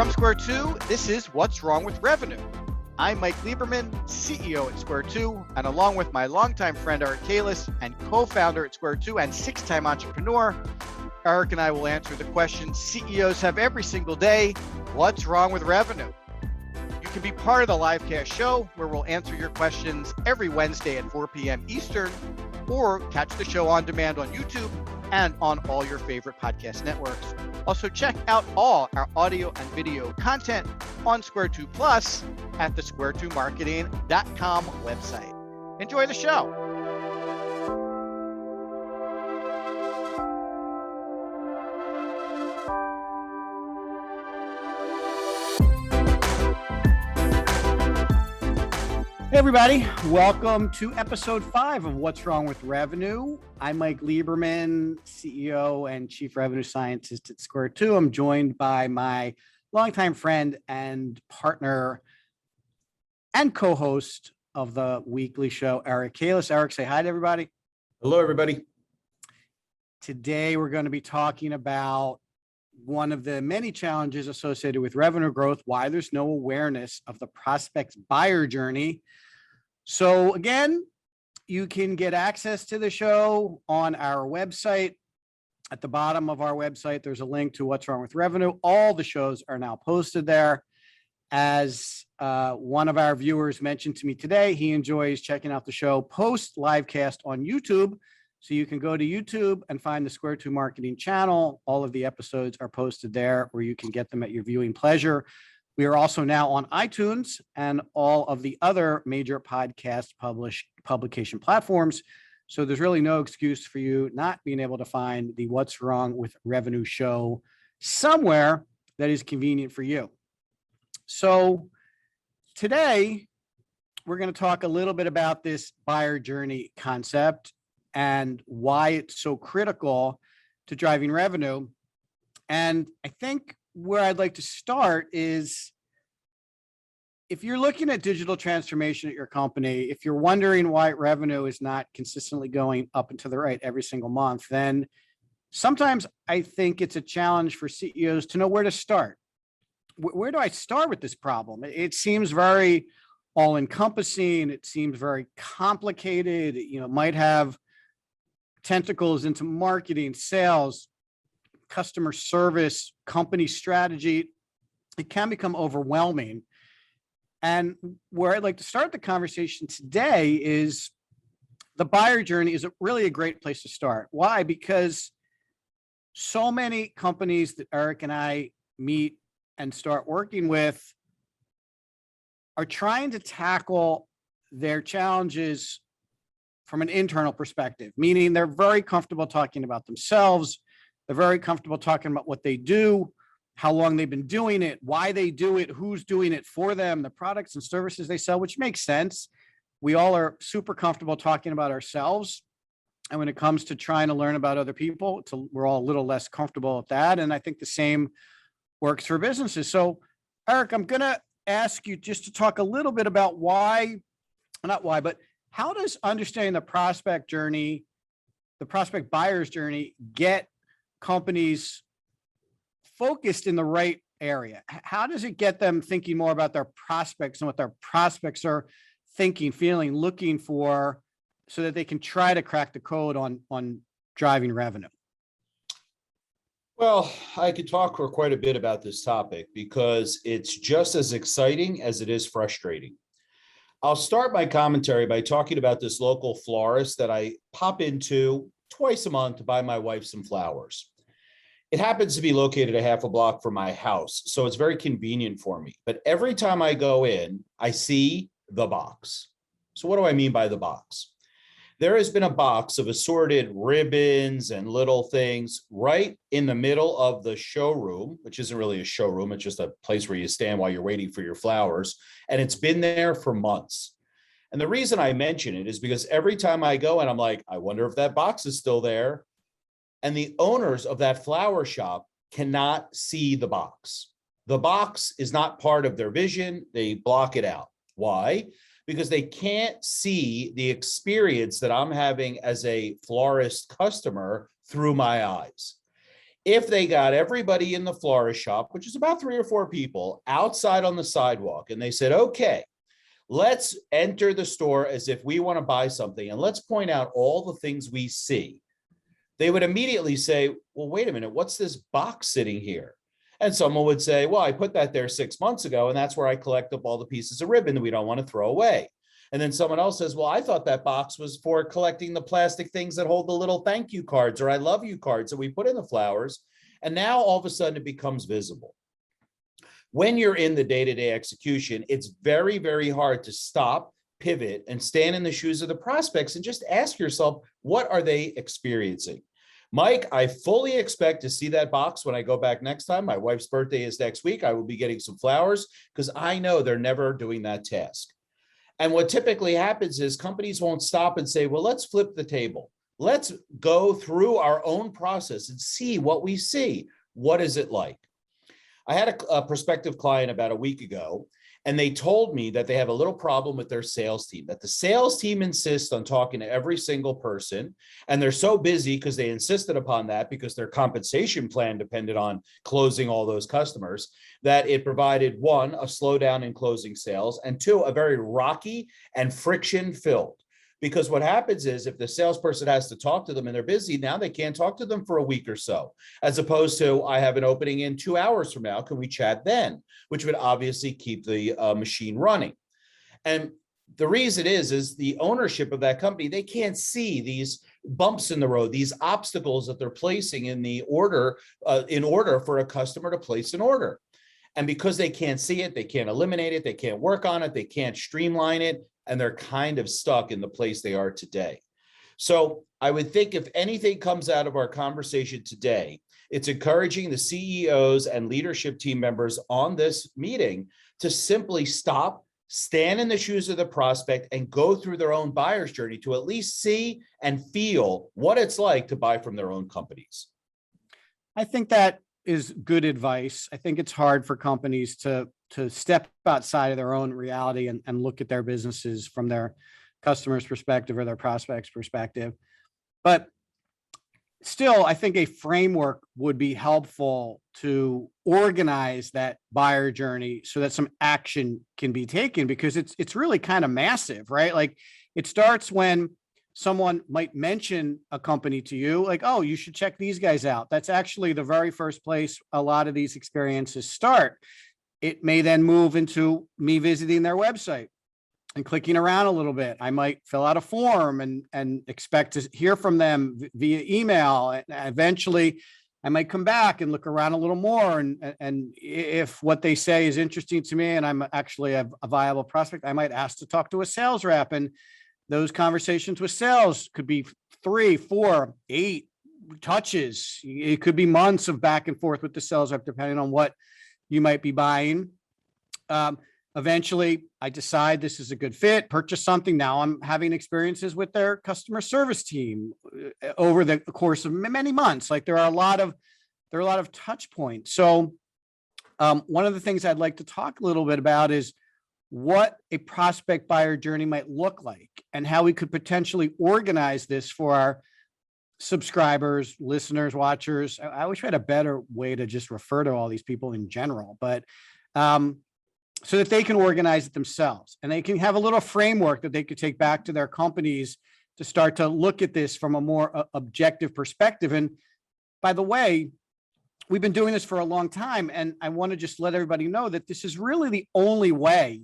From Square 2, this is What's Wrong with Revenue. I'm Mike Lieberman, CEO at Square 2, and along with my longtime friend Eric Kalis and co-founder at Square 2 and six-time entrepreneur, Eric and I will answer the questions CEOs have every single day: what's wrong with revenue? You can be part of the livecast show where we'll answer your questions every Wednesday at 4 p.m. Eastern, or catch the show on demand on YouTube and on all your favorite podcast networks. Also, check out all our audio and video content on Square 2 Plus at the square2marketing.com website. Enjoy the show. Hey everybody, welcome to episode 5 of What's Wrong with Revenue. I'm Mike Lieberman, CEO and Chief Revenue Scientist at Square 2. I'm joined by my longtime friend and partner and co-host of the weekly show, Eric Kalis. Eric, say hi to everybody. Hello, everybody. Today, we're going to be talking about one of the many challenges associated with revenue growth, why there's no awareness of the prospect's buyer journey. So again, you can get access to the show on our website. At the bottom of our website, there's a link to What's Wrong with Revenue. All the shows are now posted there. As one of our viewers mentioned to me today, he enjoys checking out the show post livecast on YouTube. So you can go to YouTube and find the Square 2 Marketing channel. All of the episodes are posted there, or you can get them at your viewing pleasure. We are also now on iTunes and all of the other major podcast publication platforms. So there's really no excuse for you not being able to find the What's Wrong with Revenue show somewhere that is convenient for you. So today, we're going to talk a little bit about this buyer journey concept and why it's so critical to driving revenue. And I think where I'd like to start is, if you're looking at digital transformation at your company, if you're wondering why revenue is not consistently going up and to the right every single month, then sometimes I think it's a challenge for CEOs to know where to start. Where do I start with this problem? It seems very all-encompassing. It seems very complicated. It might have tentacles into marketing, sales, customer service, company strategy. It can become overwhelming. And where I'd like to start the conversation today is the buyer journey is really a great place to start. Why? Because so many companies that Eric and I meet and start working with are trying to tackle their challenges from an internal perspective, meaning they're very comfortable talking about themselves. They're very comfortable talking about what they do, how long they've been doing it, why they do it, who's doing it for them, the products and services they sell, which makes sense. We all are super comfortable talking about ourselves. And when it comes to trying to learn about other people, we're all a little less comfortable with that. And I think the same works for businesses. So, Eric, I'm going to ask you just to talk a little bit about but how does understanding the prospect journey, the prospect buyer's journey, get companies focused in the right area? How does it get them thinking more about their prospects and what their prospects are thinking, feeling, looking for, so that they can try to crack the code on driving revenue? Well, I could talk for quite a bit about this topic because it's just as exciting as it is frustrating. I'll start my commentary by talking about this local florist that I pop into twice a month to buy my wife some flowers. It happens to be located a half a block from my house, so it's very convenient for me. But every time I go in, I see the box. So what do I mean by the box? There has been a box of assorted ribbons and little things right in the middle of the showroom, which isn't really a showroom. It's just a place where you stand while you're waiting for your flowers. And it's been there for months. And the reason I mention it is because every time I go and I'm like, I wonder if that box is still there. And the owners of that flower shop cannot see the box. The box is not part of their vision. They block it out. Why? Because they can't see the experience that I'm having as a florist customer through my eyes. if they got everybody in the florist shop, which is about 3 or 4 people, outside on the sidewalk, and they said, okay, let's enter the store as if we want to buy something, and let's point out all the things we see, they would immediately say, well, wait a minute, what's this box sitting here? And someone would say, well, I put that there 6 months ago, and that's where I collect up all the pieces of ribbon that we don't want to throw away. And then someone else says, well, I thought that box was for collecting the plastic things that hold the little thank you cards or I love you cards that we put in the flowers. And now all of a sudden it becomes visible. When you're in the day-to-day execution, it's very, very hard to stop, pivot, and stand in the shoes of the prospects and just ask yourself, what are they experiencing? Mike, I fully expect to see that box when I go back next time. My wife's birthday is next week. I will be getting some flowers because I know they're never doing that task. And what typically happens is companies won't stop and say, well, let's flip the table. Let's go through our own process and see what we see. What is it like? I had a prospective client about a week ago, and they told me that they have a little problem with their sales team, that the sales team insists on talking to every single person. And they're so busy because they insisted upon that because their compensation plan depended on closing all those customers, that it provided, one, a slowdown in closing sales, and two, a very rocky and friction filled. Because what happens is if the salesperson has to talk to them and they're busy, now they can't talk to them for a week or so, as opposed to, I have an opening in 2 hours from now. Can we chat then? Which would obviously keep the machine running. And the reason is the ownership of that company, they can't see these bumps in the road, these obstacles that they're placing in the order, in order for a customer to place an order. And because they can't see it, they can't eliminate it, they can't work on it, they can't streamline it, and they're kind of stuck in the place they are today. So I would think if anything comes out of our conversation today, it's encouraging the CEOs and leadership team members on this meeting to simply stop, stand in the shoes of the prospect, and go through their own buyer's journey to at least see and feel what it's like to buy from their own companies. I think that is good advice. I think it's hard for companies to step outside of their own reality and look at their businesses from their customer's perspective or their prospect's perspective. But still, I think a framework would be helpful to organize that buyer journey so that some action can be taken, because it's really kind of massive, right? Like, it starts when someone might mention a company to you, like, oh, you should check these guys out. That's actually the very first place a lot of these experiences start. It may then move into me visiting their website and clicking around a little bit. I might fill out a form and expect to hear from them via email. And eventually I might come back and look around a little more. And if what they say is interesting to me and I'm actually a viable prospect, I might ask to talk to a sales rep. And those conversations with sales could be 3, 4, 8 touches. It could be months of back and forth with the sales rep, depending on what you might be buying. Eventually, I decide this is a good fit, purchase something. Now I'm having experiences with their customer service team over the course of many months. Like, there are a lot of touch points. So one of the things I'd like to talk a little bit about is what a prospect buyer journey might look like and how we could potentially organize this for our subscribers, listeners, watchers. I wish we had a better way to just refer to all these people in general, but so that they can organize it themselves and they can have a little framework that they could take back to their companies to start to look at this from a more objective perspective. And by the way, we've been doing this for a long time, and I want to just let everybody know that this is really the only way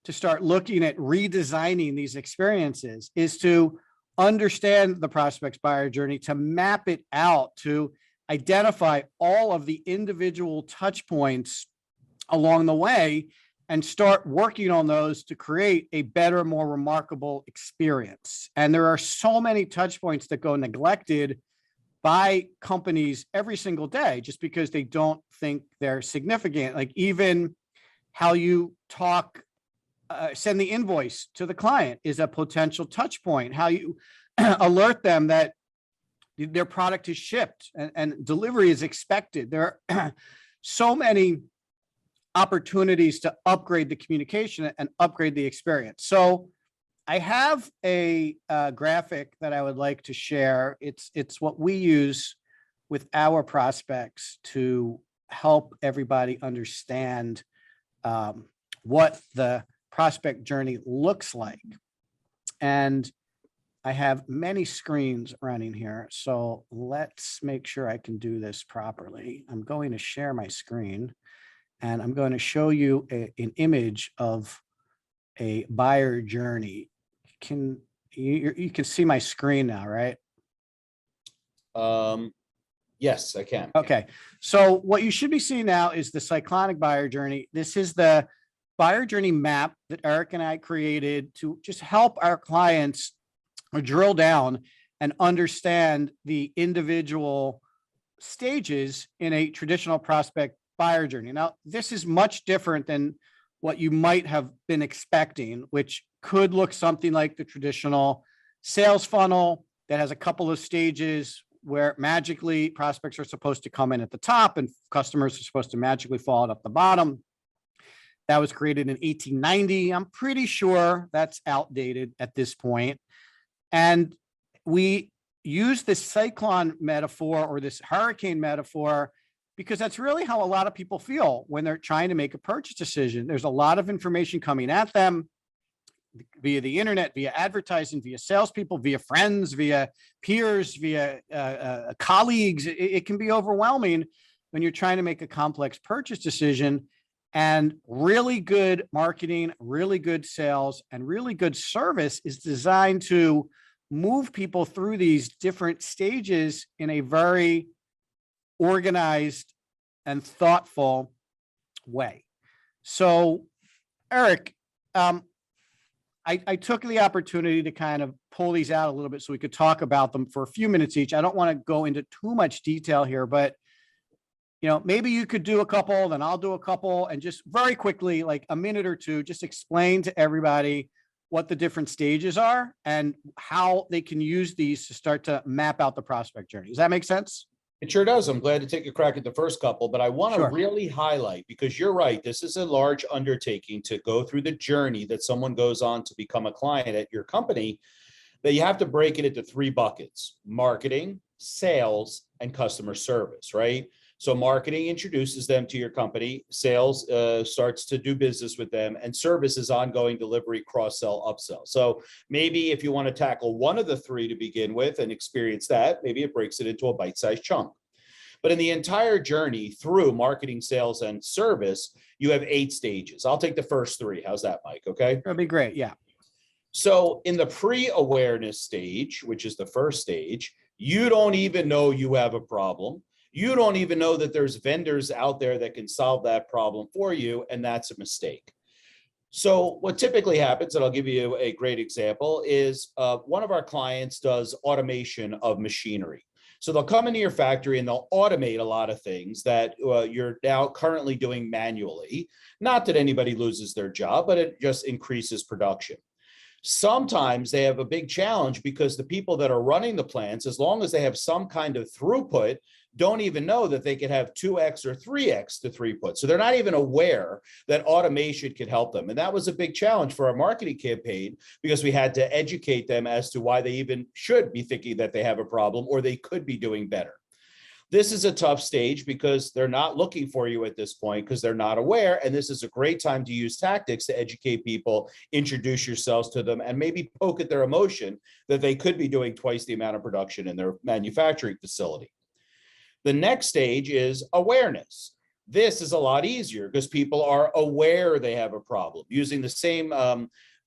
to start looking at redesigning these experiences, is to understand the prospect's buyer journey, to map it out, to identify all of the individual touch points along the way and start working on those to create a better, more remarkable experience. And there are so many touch points that go neglected by companies every single day just because they don't think they're significant. Like, even how you talk, send the invoice to the client is a potential touch point. How you alert them that their product is shipped and delivery is expected. There are so many opportunities to upgrade the communication and upgrade the experience. So I have a graphic that I would like to share. It's what we use with our prospects to help everybody understand what the prospect journey looks like. And I have many screens running here, so let's make sure I can do this properly. I'm going to share my screen, and I'm going to show you an image of a buyer journey. You can see my screen now, right? Yes, I can. Okay, so what you should be seeing now is the Cyclonic buyer journey. This is the buyer journey map that Eric and I created to just help our clients drill down and understand the individual stages in a traditional prospect buyer journey. Now, this is much different than what you might have been expecting, which could look something like the traditional sales funnel that has a couple of stages where magically prospects are supposed to come in at the top and customers are supposed to magically fall out at the bottom. That was created in 1890. I'm pretty sure that's outdated at this point. And we use this cyclone metaphor or this hurricane metaphor because that's really how a lot of people feel when they're trying to make a purchase decision. There's a lot of information coming at them via the internet, via advertising, via salespeople, via friends, via peers, via colleagues. It can be overwhelming when you're trying to make a complex purchase decision. And really good marketing, really good sales, and really good service is designed to move people through these different stages in a very organized and thoughtful way. So, Eric, I took the opportunity to kind of pull these out a little bit so we could talk about them for a few minutes each. I don't want to go into too much detail here, but maybe you could do a couple, then I'll do a couple, and just very quickly, like a minute or two, just explain to everybody what the different stages are and how they can use these to start to map out the prospect journey. Does that make sense? It sure does. I'm glad to take a crack at the first couple, but I want to really highlight, because you're right, this is a large undertaking to go through the journey that someone goes on to become a client at your company, that you have to break it into three buckets: marketing, sales, and customer service, right? So marketing introduces them to your company, sales starts to do business with them, and service is ongoing delivery, cross-sell, upsell. So maybe if you want to tackle one of the three to begin with and experience that, maybe it breaks it into a bite-sized chunk. But in the entire journey through marketing, sales, and service, you have 8 stages. I'll take the first 3. How's that, Mike? Okay. That'd be great. Yeah. So in the pre-awareness stage, which is the first stage, you don't even know you have a problem. You don't even know that there's vendors out there that can solve that problem for you, and that's a mistake. So what typically happens, and I'll give you a great example, is one of our clients does automation of machinery. So they'll come into your factory and they'll automate a lot of things that you're now currently doing manually. Not that anybody loses their job, but it just increases production. Sometimes they have a big challenge because the people that are running the plants, as long as they have some kind of throughput, don't even know that they could have 2x or 3x the throughput. So they're not even aware that automation could help them. And that was a big challenge for our marketing campaign, because we had to educate them as to why they even should be thinking that they have a problem or they could be doing better. This is a tough stage because they're not looking for you at this point because they're not aware. And this is a great time to use tactics to educate people, introduce yourselves to them, and maybe poke at their emotion that they could be doing twice the amount of production in their manufacturing facility. The next stage is awareness. This is a lot easier because people are aware they have a problem. Using the same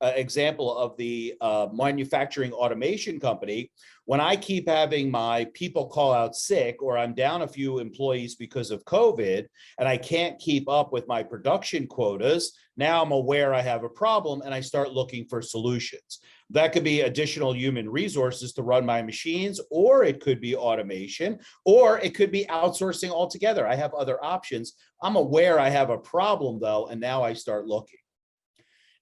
example of the manufacturing automation company, when I keep having my people call out sick, or I'm down a few employees because of COVID, and I can't keep up with my production quotas, now I'm aware I have a problem and I start looking for solutions. That could be additional human resources to run my machines, or it could be automation, or it could be outsourcing altogether. I have other options. I'm aware I have a problem though, and now I start looking.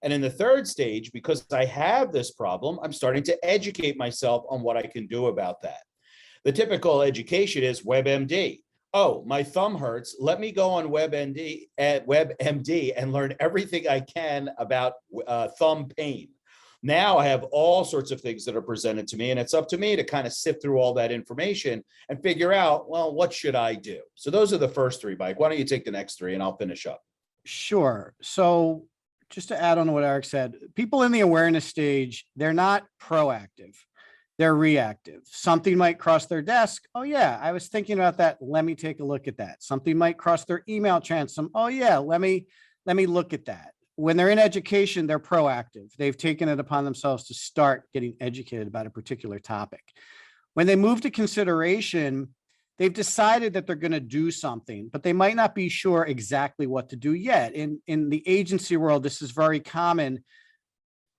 And in the third stage, because I have this problem, I'm starting to educate myself on what I can do about that. The typical education is WebMD. Oh, my thumb hurts. Let me go on WebMD and learn everything I can about thumb pain. Now I have all sorts of things that are presented to me, and it's up to me to kind of sift through all that information and figure out, well, what should I do? So those are the first three, Mike. Why don't you take the next three and I'll finish up. Sure. So just to add on to what Eric said, people in the awareness stage, they're not proactive. They're reactive. Something might cross their desk. Oh yeah, I was thinking about that. Let me take a look at that. Something might cross their email transom. Oh yeah, let me look at that. When they're in education, they're proactive. They've taken it upon themselves to start getting educated about a particular topic. When they move to consideration, they've decided that they're going to do something, but they might not be sure exactly what to do yet. In the agency world, this is very common.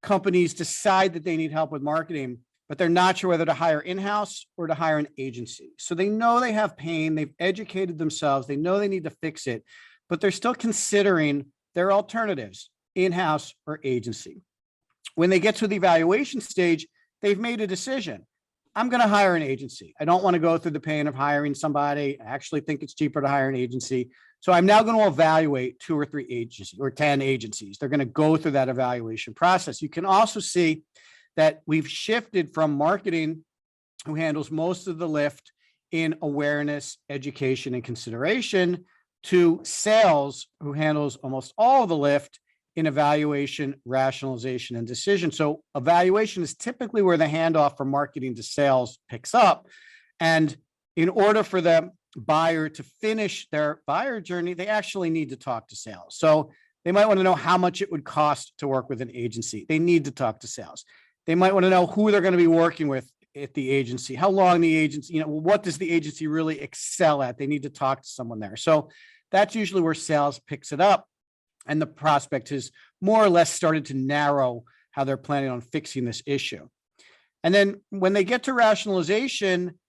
Companies decide that they need help with marketing, but they're not sure whether to hire in-house or to hire an agency. So they know they have pain, they've educated themselves, they know they need to fix it, but they're still considering their alternatives, in-house or agency. When they get to the evaluation stage, they've made a decision. I'm going to hire an agency. I don't want to go through the pain of hiring somebody. I actually think it's cheaper to hire an agency. So I'm now going to evaluate 2 or 3 agencies or 10 agencies. They're going to go through that evaluation process. You can also see that we've shifted from marketing, who handles most of the lift in awareness, education, and consideration, to sales, who handles almost all of the lift in evaluation, rationalization, and decision. So evaluation is typically where the handoff from marketing to sales picks up. And in order for the buyer to finish their buyer journey, they actually need to talk to sales. So they might want to know how much it would cost to work with an agency. They need to talk to sales. They might want to know who they're going to be working with at the agency, how long the agency, what does the agency really excel at? They need to talk to someone there. So that's usually where sales picks it up. And the prospect has more or less started to narrow how they're planning on fixing this issue. And then when they get to rationalization,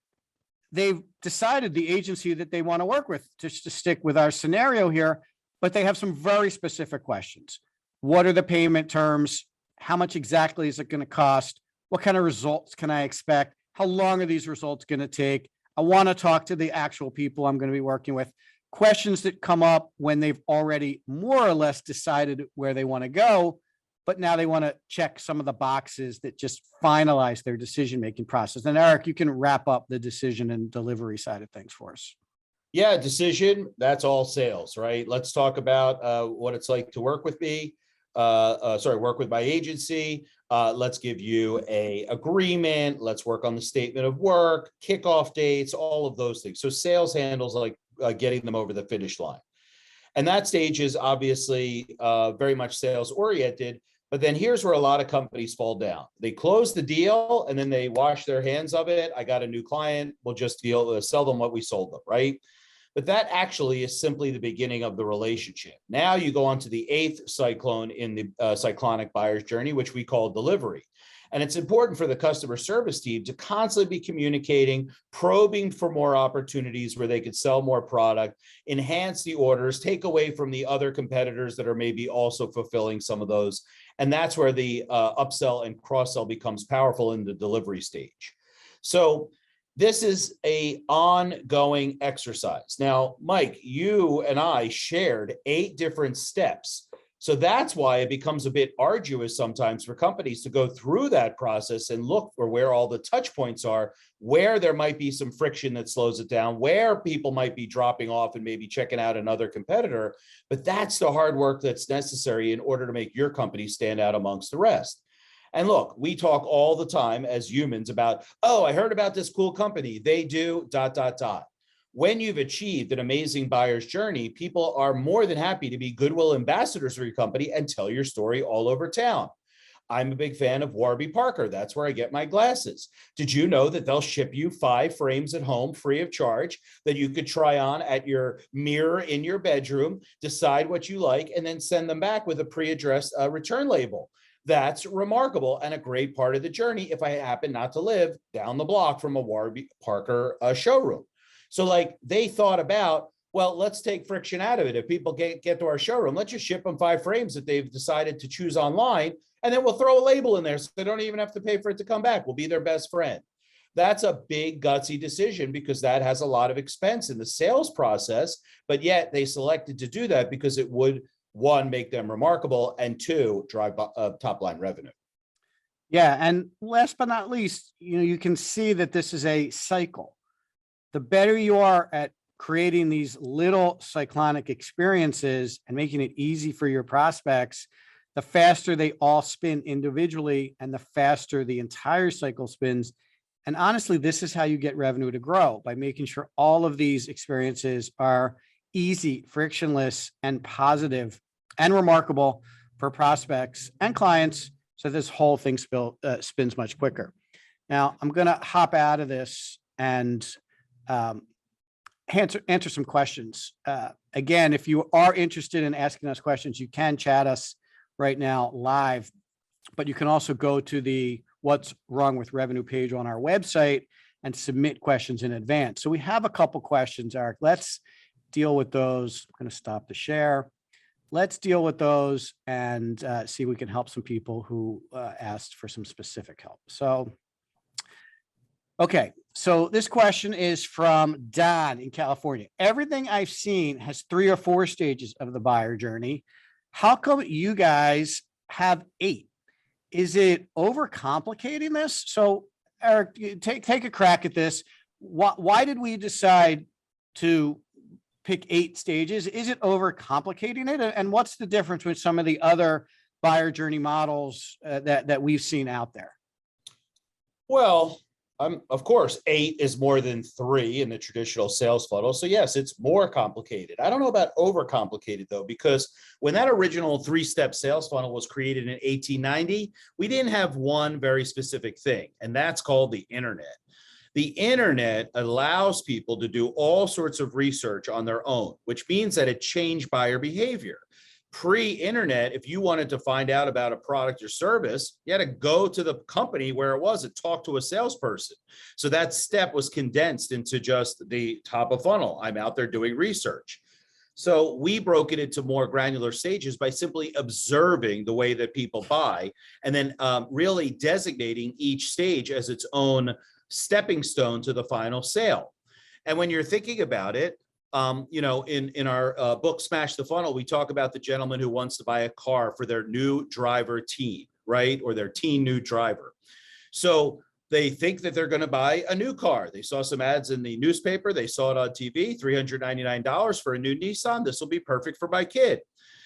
they've decided the agency that they want to work with, just to stick with our scenario here, but they have some very specific questions. What are the payment terms? How much exactly is it going to cost? What kind of results can I expect? How long are these results going to take? I want to talk to the actual people I'm going to be working with. Questions that come up when they've already more or less decided where they want to go, but now they want to check some of the boxes that just finalize their decision-making process. And Eric, you can wrap up the decision and delivery side of things for us. Yeah, decision, that's all sales, right? Let's talk about what it's like to work with me. Work with my agency. Let's give you a agreement. Let's work on the statement of work, kickoff dates, all of those things. So sales handles like getting them over the finish line. And that stage is obviously very much sales oriented. But then here's where a lot of companies fall down. They close the deal and then they wash their hands of it. I got a new client. We'll just sell them what we sold them, right? But that actually is simply the beginning of the relationship. Now you go on to the 8th cyclone in the cyclonic buyer's journey, which we call delivery. And it's important for the customer service team to constantly be communicating, probing for more opportunities where they could sell more product, enhance the orders, take away from the other competitors that are maybe also fulfilling some of those. And that's where the upsell and cross-sell becomes powerful in the delivery stage. So this is an ongoing exercise. Now, Mike, you and I shared 8 different steps. So that's why it becomes a bit arduous sometimes for companies to go through that process and look for where all the touch points are, where there might be some friction that slows it down, where people might be dropping off and maybe checking out another competitor. But that's the hard work that's necessary in order to make your company stand out amongst the rest. And look, we talk all the time as humans about, oh, I heard about this cool company. They do ... When you've achieved an amazing buyer's journey, people are more than happy to be goodwill ambassadors for your company and tell your story all over town. I'm a big fan of Warby Parker. That's where I get my glasses. Did you know that they'll ship you 5 frames at home free of charge that you could try on at your mirror in your bedroom, decide what you like, and then send them back with a pre-addressed return label? That's remarkable and a great part of the journey if I happen not to live down the block from a Warby Parker showroom. So like they thought about, well, let's take friction out of it. If people get to our showroom, let's just ship them 5 frames that they've decided to choose online, and then we'll throw a label in there so they don't even have to pay for it to come back. We'll be their best friend. That's a big gutsy decision because that has a lot of expense in the sales process, but yet they selected to do that because it would, 1, make them remarkable, and 2, drive top line revenue. Yeah. And last but not least, you can see that this is a cycle. The better you are at creating these little cyclonic experiences and making it easy for your prospects, the faster they all spin individually and the faster the entire cycle spins. And honestly, this is how you get revenue to grow, by making sure all of these experiences are easy, frictionless, and positive and remarkable for prospects and clients. So this whole thing spins much quicker. Now, I'm going to hop out of this and answer some questions. Again, if you are interested in asking us questions, you can chat us right now live, but you can also go to the What's Wrong with Revenue page on our website and submit questions in advance. So we have a couple questions, Eric. Let's deal with those. I'm going to stop the share. Let's deal with those and see if we can help some people who asked for some specific help. So, okay. So this question is from Don in California. Everything I've seen has 3 or 4 stages of the buyer journey. How come you guys have 8? Is it overcomplicating this? So Eric, take a crack at this. Why did we decide to pick 8 stages? Is it overcomplicating it? And what's the difference with some of the other buyer journey models that we've seen out there? Well, of course, 8 is more than 3 in the traditional sales funnel. So yes, it's more complicated. I don't know about overcomplicated though, because when that original 3-step sales funnel was created in 1890, we didn't have one very specific thing, and that's called the internet. The internet allows people to do all sorts of research on their own, which means that it changed buyer behavior. Pre-internet, if you wanted to find out about a product or service, you had to go to the company where it was and talk to a salesperson. So that step was condensed into just the top of funnel. I'm out there doing research. So we broke it into more granular stages by simply observing the way that people buy, and then really designating each stage as its own stepping stone to the final sale. And when you're thinking about it, in our book, Smash the Funnel, we talk about the gentleman who wants to buy a car for their new driver teen, right? Or their teen new driver. So they think that they're going to buy a new car. They saw some ads in the newspaper. They saw it on TV, $399 for a new Nissan. This will be perfect for my kid.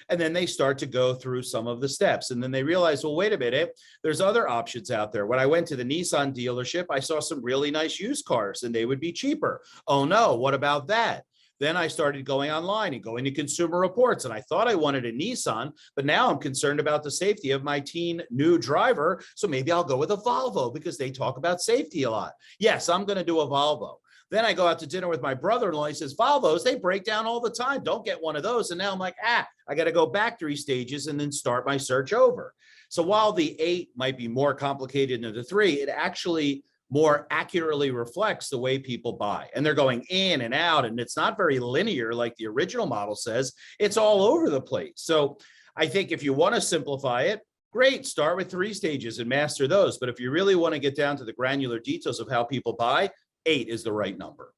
And then they start to go through some of the steps. And then they realize, well, wait a minute, there's other options out there. When I went to the Nissan dealership, I saw some really nice used cars and they would be cheaper. Oh no, what about that? Then I started going online and going to Consumer Reports, and I thought I wanted a Nissan, but now I'm concerned about the safety of my teen new driver. So maybe I'll go with a Volvo because they talk about safety a lot. Yes, I'm going to do a Volvo. Then I go out to dinner with my brother-in-law. He says, Volvos, they break down all the time. Don't get one of those. And now I'm like, I got to go back 3 stages and then start my search over. So while the 8 might be more complicated than the 3, it actually more accurately reflects the way people buy. And they're going in and out, and it's not very linear like the original model says. It's all over the place. So I think if you want to simplify it, great, start with 3 stages and master those. But if you really want to get down to the granular details of how people buy, 8 is the right number.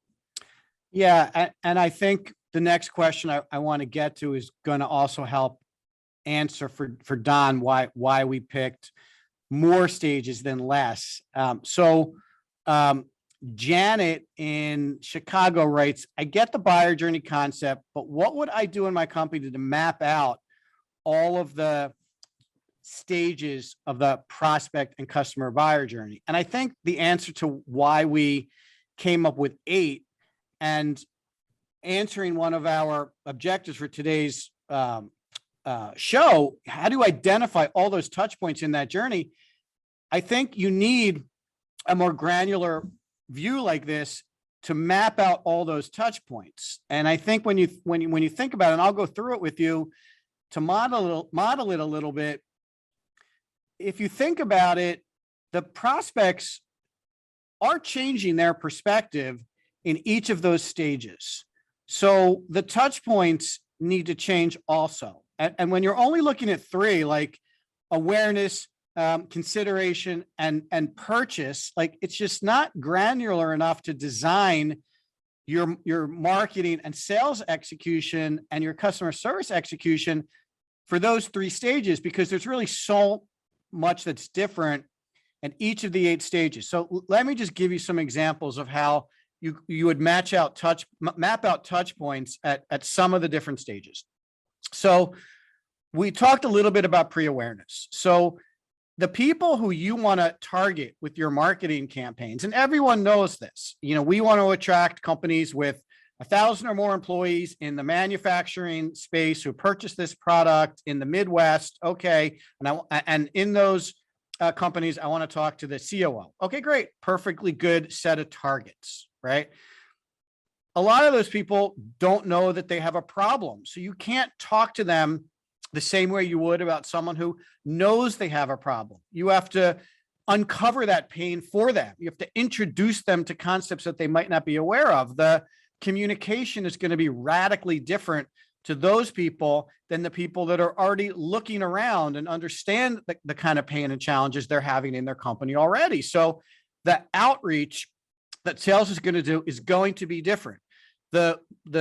Yeah. And I think the next question I want to get to is going to also help answer for Don why we picked more stages than less. Janet in Chicago writes, I get the buyer journey concept, but what would I do in my company to map out all of the stages of the prospect and customer buyer journey? And I think the answer to why we came up with 8 and answering one of our objectives for today's show, how do you identify all those touch points in that journey? I think you need a more granular view like this to map out all those touch points. And I think when you think about it, and I'll go through it with you to model it a little bit. If you think about it, the prospects are changing their perspective in each of those stages. So the touch points need to change also. And when you're only looking at 3, like awareness, consideration, and purchase, like it's just not granular enough to design your marketing and sales execution and your customer service execution for those 3 stages, because there's really so much that's different and each of the 8 stages. So let me just give you some examples of how you would map out touch points at some of the different stages. So we talked a little bit about pre-awareness. So the people who you want to target with your marketing campaigns, and everyone knows this, we want to attract companies with 1,000 or more employees in the manufacturing space who purchase this product in the Midwest. Okay. And in those companies, I want to talk to the COO. Okay, great. Perfectly good set of targets, right? A lot of those people don't know that they have a problem. So you can't talk to them the same way you would about someone who knows they have a problem. You have to uncover that pain for them. You have to introduce them to concepts that they might not be aware of. The communication is going to be radically different to those people than the people that are already looking around and understand the kind of pain and challenges they're having in their company already. So the outreach that sales is going to do is going to be different. The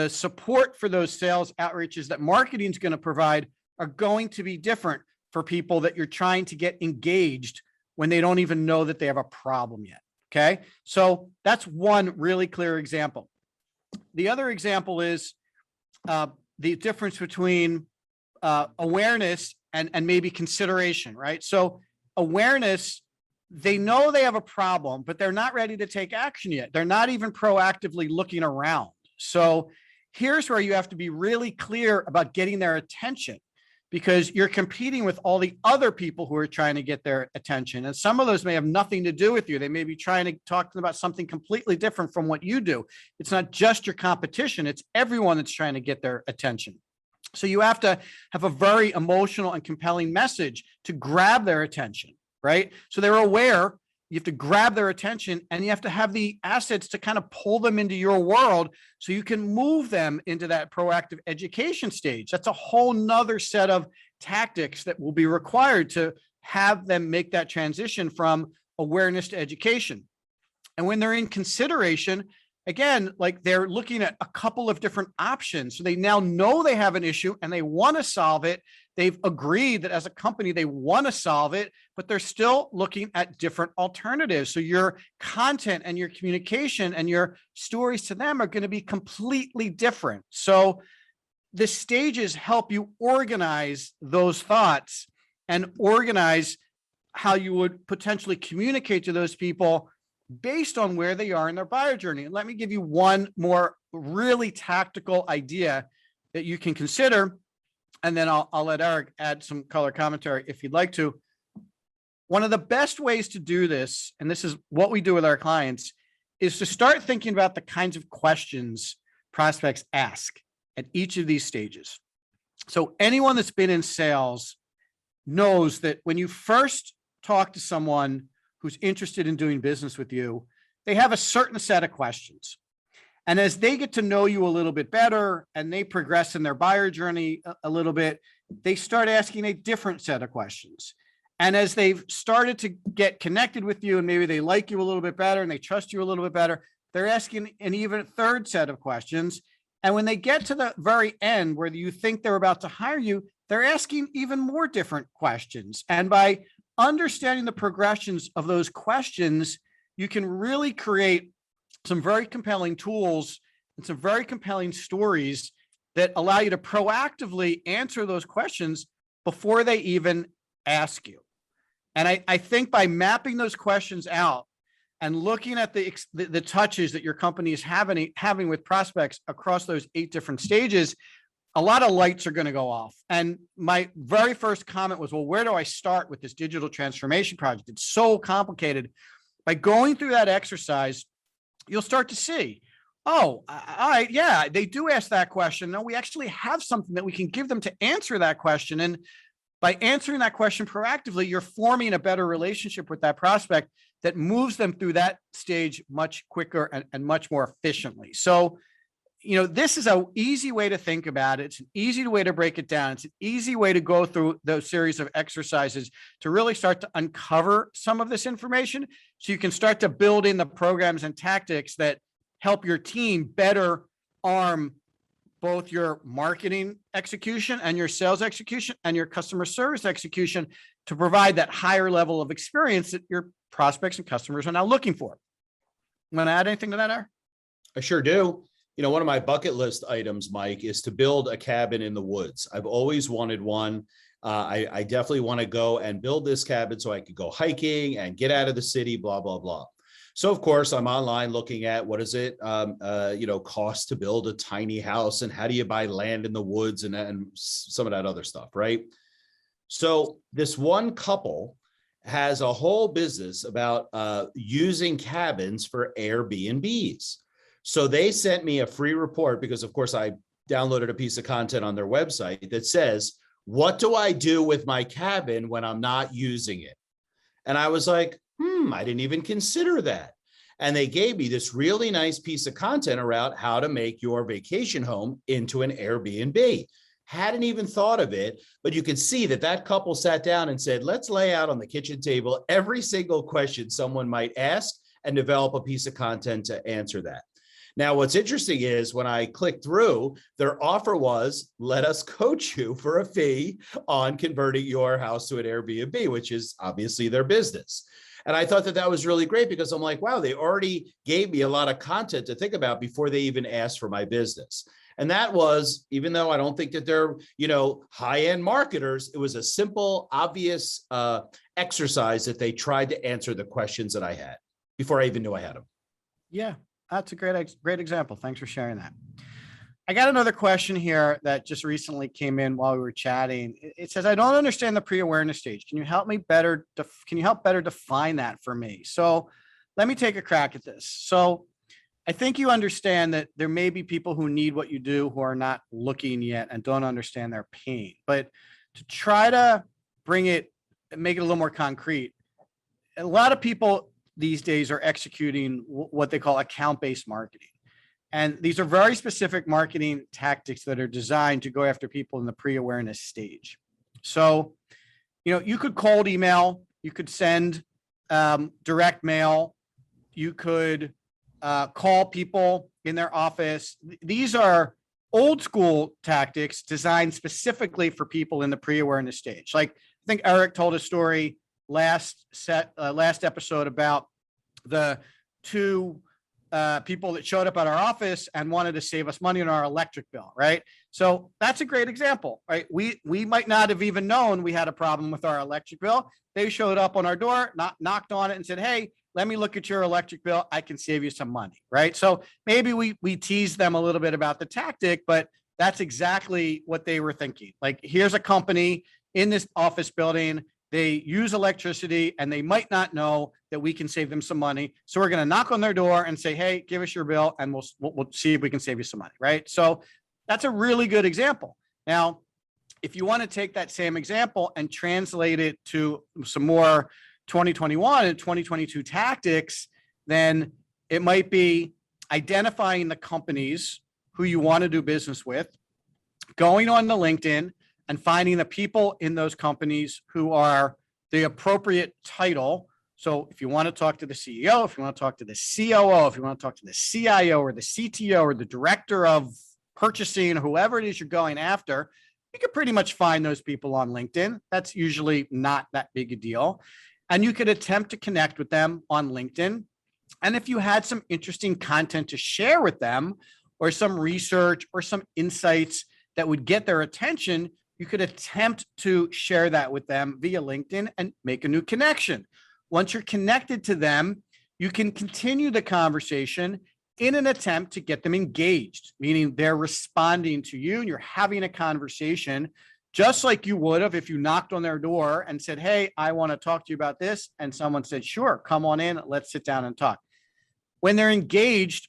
support for those sales outreaches that marketing is going to provide are going to be different for people that you're trying to get engaged when they don't even know that they have a problem yet. Okay. So that's one really clear example. The other example is the difference between awareness and maybe consideration, right? So awareness, they know they have a problem, but they're not ready to take action yet. They're not even proactively looking around. So here's where you have to be really clear about getting their attention, because you're competing with all the other people who are trying to get their attention. And some of those may have nothing to do with you. They may be trying to talk to them about something completely different from what you do. It's not just your competition. It's everyone that's trying to get their attention. So you have to have a very emotional and compelling message to grab their attention, right? So they're aware. You have to grab their attention, and you have to have the assets to kind of pull them into your world so you can move them into that proactive education stage. That's a whole nother set of tactics that will be required to have them make that transition from awareness to education. And when they're in consideration, again, like they're looking at a couple of different options. So they now know they have an issue and they want to solve it. They've agreed that as a company, they want to solve it, but they're still looking at different alternatives. So your content and your communication and your stories to them are going to be completely different. So the stages help you organize those thoughts and organize how you would potentially communicate to those people based on where they are in their buyer journey. And let me give you one more really tactical idea that you can consider, and then I'll let Eric add some color commentary if you'd like to. One of the best ways to do this, and this is what we do with our clients, is to start thinking about the kinds of questions prospects ask at each of these stages. So anyone that's been in sales knows that when you first talk to someone who's interested in doing business with you, they have a certain set of questions. And as they get to know you a little bit better and they progress in their buyer journey a little bit, they start asking a different set of questions. And as they've started to get connected with you and maybe they like you a little bit better and they trust you a little bit better, they're asking an even third set of questions. And when they get to the very end where you think they're about to hire you, they're asking even more different questions. And by understanding the progressions of those questions, you can really create some very compelling tools and some very compelling stories that allow you to proactively answer those questions before they even ask you. And I think by mapping those questions out and looking at the touches that your company is having with prospects across those 8 different stages, a lot of lights are going to go off. And my very first comment was, well, where do I start with this digital transformation project? It's so complicated. By going through that exercise, you'll start to see, oh, all right, yeah, they do ask that question. No, we actually have something that we can give them to answer that question. And by answering that question proactively, you're forming a better relationship with that prospect that moves them through that stage much quicker and much more efficiently. So, this is an easy way to think about it. It's an easy way to break it down. It's an easy way to go through those series of exercises to really start to uncover some of this information so you can start to build in the programs and tactics that help your team better arm both your marketing execution and your sales execution and your customer service execution to provide that higher level of experience that your prospects and customers are now looking for. Want to add anything to that, Aaron? I sure do. One of my bucket list items, Mike, is to build a cabin in the woods. I've always wanted one. I definitely want to go and build this cabin so I could go hiking and get out of the city, blah, blah, blah. So, of course, I'm online looking at what does it, cost to build a tiny house, and how do you buy land in the woods, and some of that other stuff, right? So this one couple has a whole business about using cabins for Airbnbs. So they sent me a free report because, of course, I downloaded a piece of content on their website that says, what do I do with my cabin when I'm not using it? And I was like, I didn't even consider that. And they gave me this really nice piece of content around how to make your vacation home into an Airbnb. Hadn't even thought of it, but you could see that that couple sat down and said, let's lay out on the kitchen table every single question someone might ask and develop a piece of content to answer that. Now, what's interesting is when I clicked through, their offer was, let us coach you for a fee on converting your house to an Airbnb, which is obviously their business. And I thought that that was really great because I'm like, wow, they already gave me a lot of content to think about before they even asked for my business. And that was, even though I don't think that they're, high-end marketers, it was a simple, obvious exercise that they tried to answer the questions that I had before I even knew I had them. Yeah, that's a great example. Thanks for sharing that. I got another question here that just recently came in while we were chatting. It says, I don't understand the pre-awareness stage. Can you help better define that for me? So let me take a crack at this. So I think you understand that there may be people who need what you do who are not looking yet and don't understand their pain. But to try to make it a little more concrete, a lot of people these days are executing what they call account-based marketing. And these are very specific marketing tactics that are designed to go after people in the pre-awareness stage. So, you could cold email, you could send direct mail, you could call people in their office. These are old school tactics designed specifically for people in the pre-awareness stage. Like, I think Eric told a story last episode about the two people that showed up at our office and wanted to save us money on our electric bill, right? So that's a great example, right? We might not have even known we had a problem with our electric bill. They showed up on our door, knocked on it and said, hey, let me look at your electric bill. I can save you some money, right? So maybe we teased them a little bit about the tactic, but that's exactly what they were thinking. Like, here's a company in this office building. They use electricity and they might not know that we can save them some money. So we're going to knock on their door and say, hey, give us your bill and we'll see if we can save you some money, right? So that's a really good example. Now, if you want to take that same example and translate it to some more 2021 and 2022 tactics, then it might be identifying the companies who you want to do business with, going on to LinkedIn and finding the people in those companies who are the appropriate title. So if you want to talk to the CEO, if you want to talk to the COO, if you want to talk to the CIO or the CTO or the director of purchasing, whoever it is you're going after, you could pretty much find those people on LinkedIn. That's usually not that big a deal. And you could attempt to connect with them on LinkedIn. And if you had some interesting content to share with them, or some research or some insights that would get their attention, you could attempt to share that with them via LinkedIn and make a new connection. Once you're connected to them, you can continue the conversation in an attempt to get them engaged, meaning they're responding to you and you're having a conversation just like you would have if you knocked on their door and said, hey, I want to talk to you about this. And someone said, sure, come on in, let's sit down and talk. When they're engaged,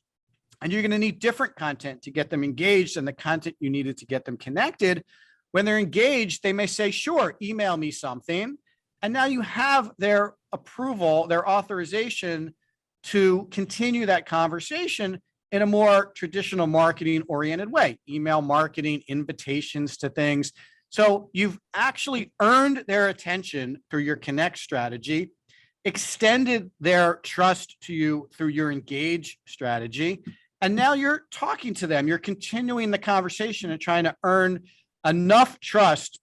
and you're going to need different content to get them engaged than the content you needed to get them connected. When they're engaged, they may say, sure, email me something. And now you have their approval, their authorization to continue that conversation in a more traditional marketing oriented way, email marketing, invitations to things. So you've actually earned their attention through your connect strategy, extended their trust to you through your engage strategy, And now you're talking to them, you're continuing the conversation and trying to earn enough trust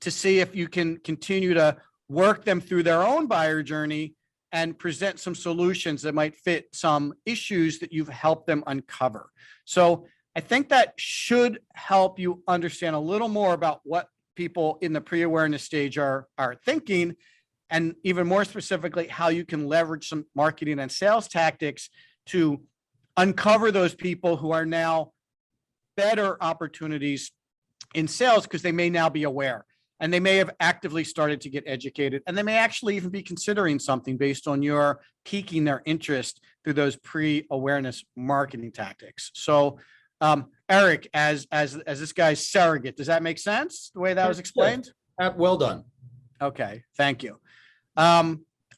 to see if you can continue to work them through their own buyer journey and present some solutions that might fit some issues that you've helped them uncover. So I think that should help you understand a little more about what people in the pre-awareness stage are thinking, and even more specifically, how you can leverage some marketing and sales tactics to uncover those people who are now better opportunities in sales because they may now be aware and they may have actively started to get educated, and they may actually even be considering something based on your piquing their interest through those pre-awareness marketing tactics. So Eric, as this guy's surrogate, does that make sense the way that was explained? Well done. Okay, thank you.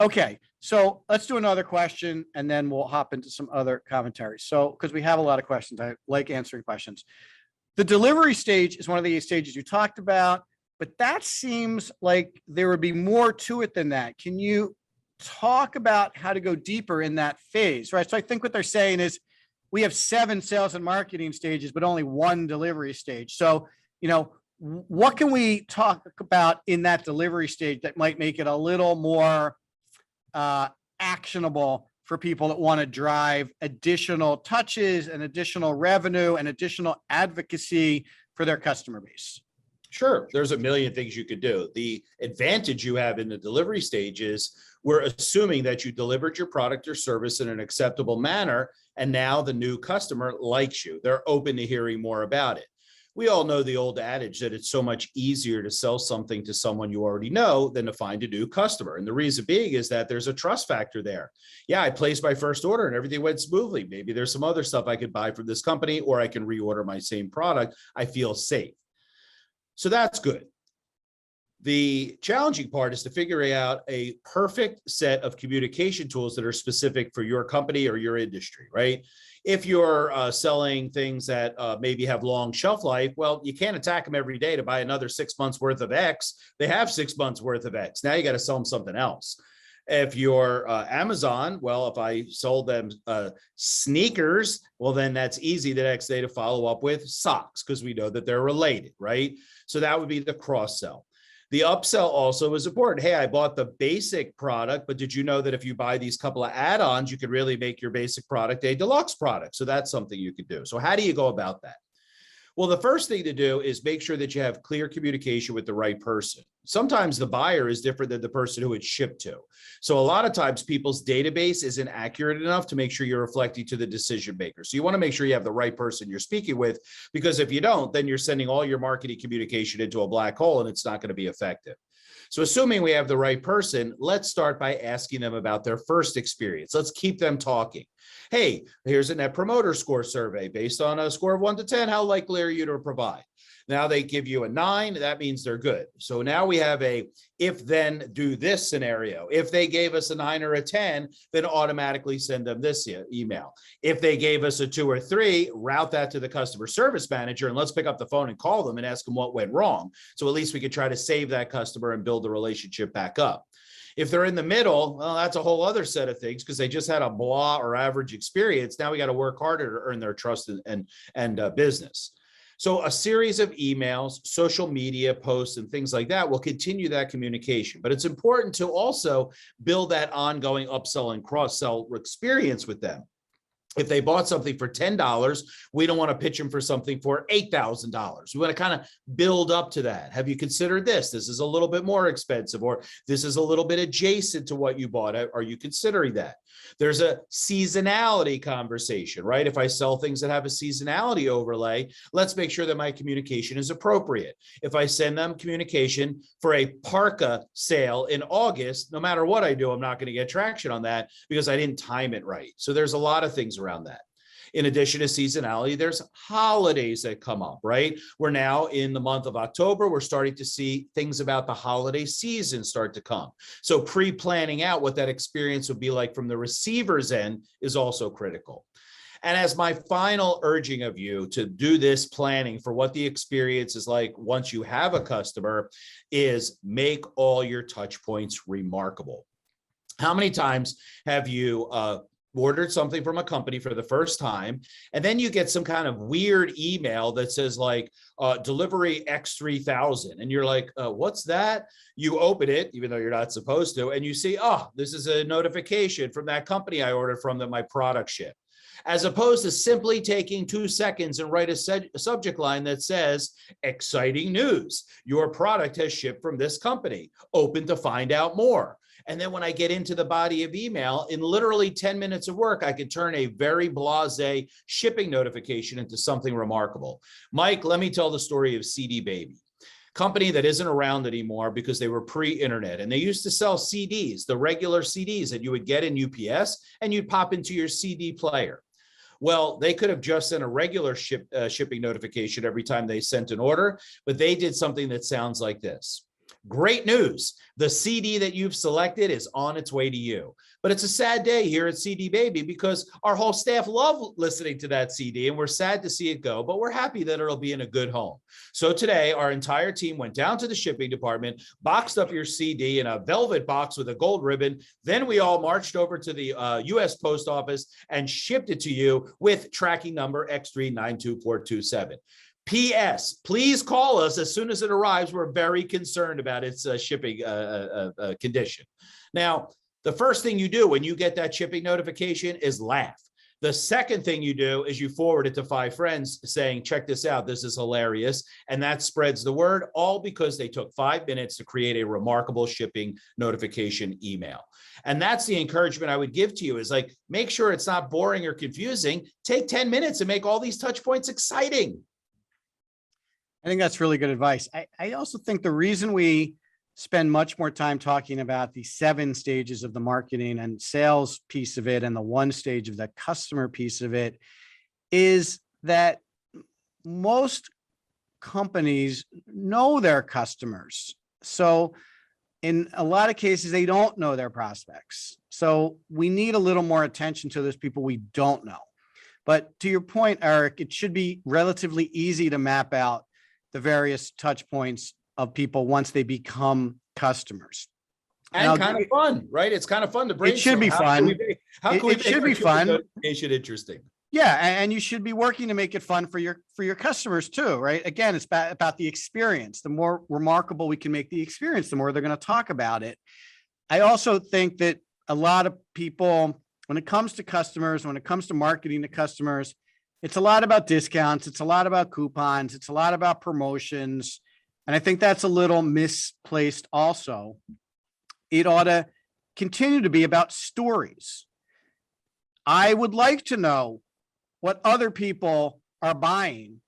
Okay, so let's do another question and then we'll hop into some other commentary. So, because we have a lot of questions, I like answering questions. The delivery stage is one of the stages you talked about, but that seems like there would be more to it than that. Can you talk about how to go deeper in that phase, right? So I think what they're saying is we have 7 sales and marketing stages, but only 1 delivery stage. So, what can we talk about in that delivery stage that might make it a little more actionable for people that want to drive additional touches and additional revenue and additional advocacy for their customer base? Sure. There's a million things you could do. The advantage you have in the delivery stage is we're assuming that you delivered your product or service in an acceptable manner, and now the new customer likes you. They're open to hearing more about it. We all know the old adage that it's so much easier to sell something to someone you already know than to find a new customer. And the reason being is that there's a trust factor there. Yeah, I placed my first order and everything went smoothly. Maybe there's some other stuff I could buy from this company, or I can reorder my same product. I feel safe. So that's good. The challenging part is to figure out a perfect set of communication tools that are specific for your company or your industry, right? If you're selling things that maybe have long shelf life, well, you can't attack them every day to buy another 6 months worth of X. They have 6 months worth of X. Now you got to sell them something else. If you're Amazon, well, if I sold them sneakers, well, then that's easy the next day to follow up with socks because we know that they're related, right? So that would be the cross sell. The upsell also is important. Hey, I bought the basic product, but did you know that if you buy these couple of add-ons, you could really make your basic product a deluxe product? So that's something you could do. So how do you go about that? Well, the first thing to do is make sure that you have clear communication with the right person. Sometimes the buyer is different than the person who it's shipped to. So a lot of times people's database isn't accurate enough to make sure you're reflecting to the decision maker. So you want to make sure you have the right person you're speaking with, because if you don't, then you're sending all your marketing communication into a black hole and it's not going to be effective. So assuming we have the right person, let's start by asking them about their first experience. Let's keep them talking. Hey, here's a net promoter score survey based on a score of 1 to 10. How likely are you to provide? Now they give you a 9, that means they're good. So now we have a if then do this scenario. If they gave us a 9 or a 10, then automatically send them this email. If they gave us a 2 or 3, route that to the customer service manager and let's pick up the phone and call them and ask them what went wrong. So at least we could try to save that customer and build the relationship back up. If they're in the middle, well, that's a whole other set of things because they just had a blah or average experience. Now we got to work harder to earn their trust and business. So a series of emails, social media posts, and things like that will continue that communication. But it's important to also build that ongoing upsell and cross-sell experience with them. If they bought something for $10, we don't want to pitch them for something for $8,000. We want to kind of build up to that. Have you considered this? This is a little bit more expensive, or this is a little bit adjacent to what you bought. Are you considering that? There's a seasonality conversation, right? If I sell things that have a seasonality overlay, let's make sure that my communication is appropriate. If I send them communication for a parka sale in August, no matter what I do, I'm not going to get traction on that because I didn't time it right. So there's a lot of things around that. In addition to seasonality, there's holidays that come up, right? We're now in the month of October. We're starting to see things about the holiday season start to come. So pre-planning out what that experience would be like from the receiver's end is also critical. And as my final urging of you to do this planning for what the experience is like once you have a customer is make all your touch points remarkable. How many times have you ordered something from a company for the first time, and then you get some kind of weird email that says like delivery X3000, and you're like, what's that? You open it, even though you're not supposed to, and you see, oh, this is a notification from that company I ordered from that my product shipped. As opposed to simply taking 2 seconds and write a subject line that says, exciting news, your product has shipped from this company, open to find out more. And then when I get into the body of email, in literally 10 minutes of work, I can turn a very blasé shipping notification into something remarkable. Mike, let me tell the story of CD Baby, company that isn't around anymore because they were pre-internet, and they used to sell CDs, the regular CDs that you would get in UPS, and you'd pop into your CD player. Well, they could have just sent a regular shipping notification every time they sent an order, but they did something that sounds like this. Great news. The CD that you've selected is on its way to you. But it's a sad day here at CD Baby because our whole staff love listening to that CD, and we're sad to see it go, but we're happy that it'll be in a good home. So today, our entire team went down to the shipping department, boxed up your CD in a velvet box with a gold ribbon. Then we all marched over to the US Post Office and shipped it to you with tracking number X3922427. P.S. Please call us as soon as it arrives. We're very concerned about its shipping condition. Now, the first thing you do when you get that shipping notification is laugh. The second thing you do is you forward it to 5 friends saying, check this out, this is hilarious. And that spreads the word, all because they took 5 minutes to create a remarkable shipping notification email. And that's the encouragement I would give to you is like, make sure it's not boring or confusing. Take 10 minutes and make all these touch points exciting. I think that's really good advice. I also think the reason we spend much more time talking about the 7 stages of the marketing and sales piece of it and the 1 stage of the customer piece of it is that most companies know their customers. So in a lot of cases, they don't know their prospects. So we need a little more attention to those people we don't know. But to your point, Eric, it should be relatively easy to map out the various touch points of people once they become customers. And kind of fun, right? It's kind of fun to brainstorm. It should be fun. How can we it should be fun. Notification interesting? Yeah, and you should be working to make it fun for your customers too, right? Again, it's about the experience. The more remarkable we can make the experience, the more they're going to talk about it. I also think that a lot of people, when it comes to customers, when it comes to marketing to customers, it's a lot about discounts. It's a lot about coupons. It's a lot about promotions. And I think that's a little misplaced also. It ought to continue to be about stories. I would like to know what other people are buying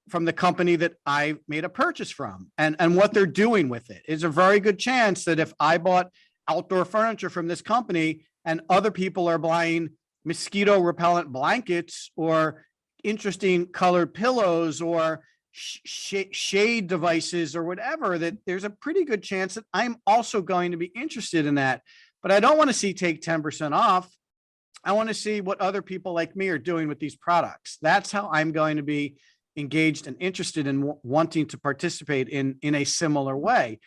from the company that I made a purchase from and what they're doing with it. It's a very good chance that if I bought outdoor furniture from this company and other people are buying mosquito repellent blankets or interesting colored pillows or shade devices or whatever, that there's a pretty good chance that I'm also going to be interested in that. But I don't want to see take 10% off. I want to see what other people like me are doing with these products. That's how I'm going to be engaged and interested in wanting to participate in a similar way.